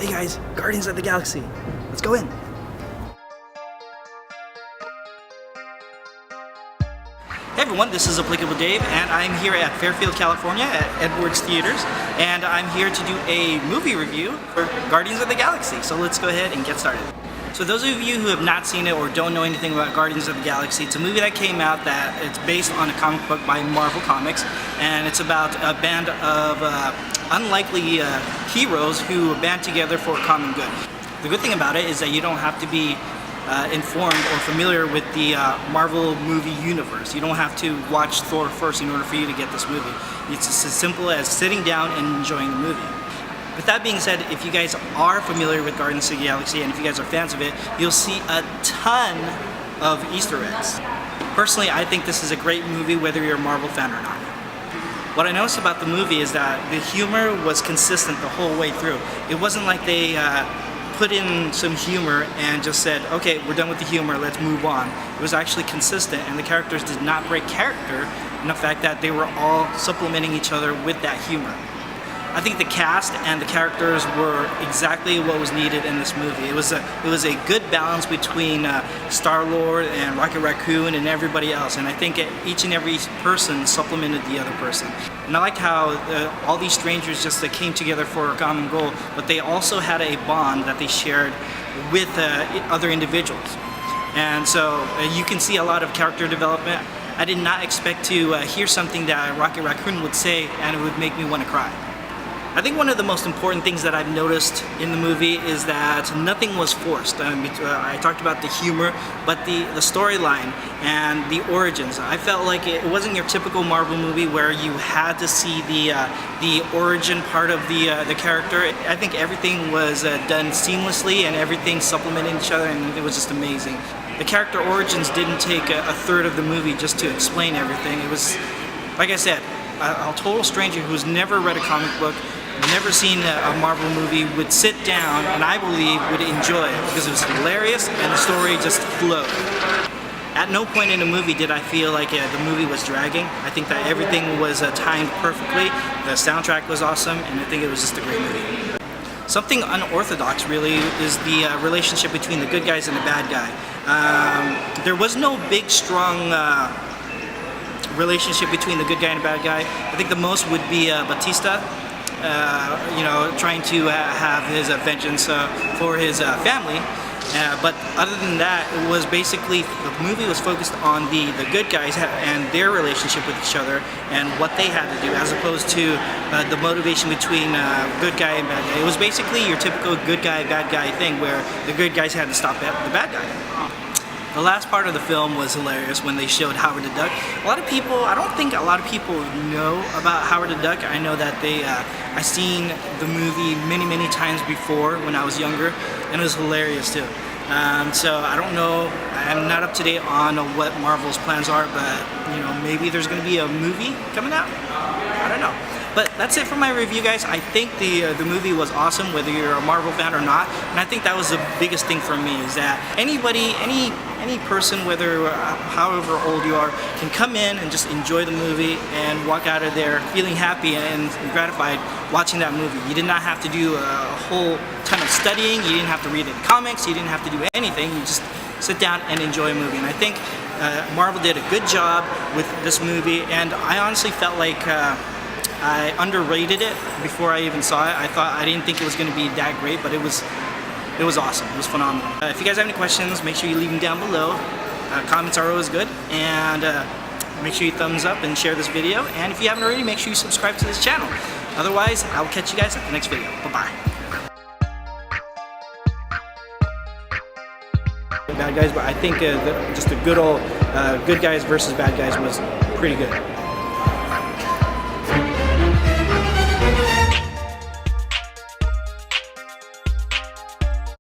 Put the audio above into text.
Hey guys, Guardians of the Galaxy. Let's go in. Hey everyone, this is Applicabledave, and I'm here at Fairfield, California at Edwards Theaters, and I'm here to do a movie review for Guardians of the Galaxy. So let's go ahead and get started. So those of you who have not seen it or don't know anything about Guardians of the Galaxy, it's a movie that came out that it's based on a comic book by Marvel Comics, and it's about a band of unlikely heroes who band together for a common good. The good thing about it is that you don't have to be informed or familiar with the Marvel movie universe. You don't have to watch Thor first in order for you to get this movie. It's just as simple as sitting down and enjoying the movie. With that being said, if you guys are familiar with Guardians of the Galaxy and if you guys are fans of it, you'll see a ton of Easter eggs. Personally, I think this is a great movie whether you're a Marvel fan or not. What I noticed about the movie is that the humor was consistent the whole way through. It wasn't like they put in some humor and just said, okay, we're done with the humor, let's move on. It was actually consistent, and the characters did not break character in the fact that they were all supplementing each other with that humor. I think the cast and the characters were exactly what was needed in this movie. It was a good balance between Star-Lord and Rocket Raccoon and everybody else, and I think each and every person supplemented the other person. And I liked how all these strangers just came together for a common goal, but they also had a bond that they shared with other individuals. And so you can see a lot of character development. I did not expect to hear something that Rocket Raccoon would say and it would make me want to cry. I think one of the most important things that I've noticed in the movie is that nothing was forced. I talked about the humor, but the storyline and the origins. I felt like it wasn't your typical Marvel movie where you had to see the origin part of the character. I think everything was done seamlessly and everything supplemented each other, and it was just amazing. The character origins didn't take a third of the movie just to explain everything. It was, like I said, a total stranger who's never read a comic book, never seen a Marvel movie, would sit down and I believe would enjoy it because it was hilarious and the story just flowed. At no point in the movie did I feel like the movie was dragging. I think that everything was timed perfectly, the soundtrack was awesome, and I think it was just a great movie. Something unorthodox really is the relationship between the good guys and the bad guy. There was no big strong relationship between the good guy and the bad guy. I think the most would be Batista. Trying to have his vengeance for his family. But other than that, it was basically, the movie was focused on the good guys and their relationship with each other and what they had to do, as opposed to the motivation between good guy and bad guy. It was basically your typical good guy, bad guy thing where the good guys had to stop the bad guy. The last part of the film was hilarious when they showed Howard the Duck. I don't think a lot of people know about Howard the Duck. I know that I seen the movie many times before when I was younger, and it was hilarious too. So I don't know, I'm not up to date on what Marvel's plans are, but maybe there's going to be a movie coming out? I don't know. But that's it for my review, guys. I think the movie was awesome, whether you're a Marvel fan or not. And I think that was the biggest thing for me, is that anybody, any person, whether however old you are, can come in and just enjoy the movie and walk out of there feeling happy and gratified watching that movie. You did not have to do a whole ton of studying. You didn't have to read any comics. You didn't have to do anything. You just sit down and enjoy a movie. And I think Marvel did a good job with this movie. And I honestly felt like I underrated it before I even saw it. I didn't think it was going to be that great, but it was awesome. It was phenomenal. If you guys have any questions, make sure you leave them down below. Comments are always good, and make sure you thumbs up and share this video. And if you haven't already, make sure you subscribe to this channel. Otherwise, I'll catch you guys at the next video. Bye-bye. Bad guys, but I think just the good old good guys versus bad guys was pretty good.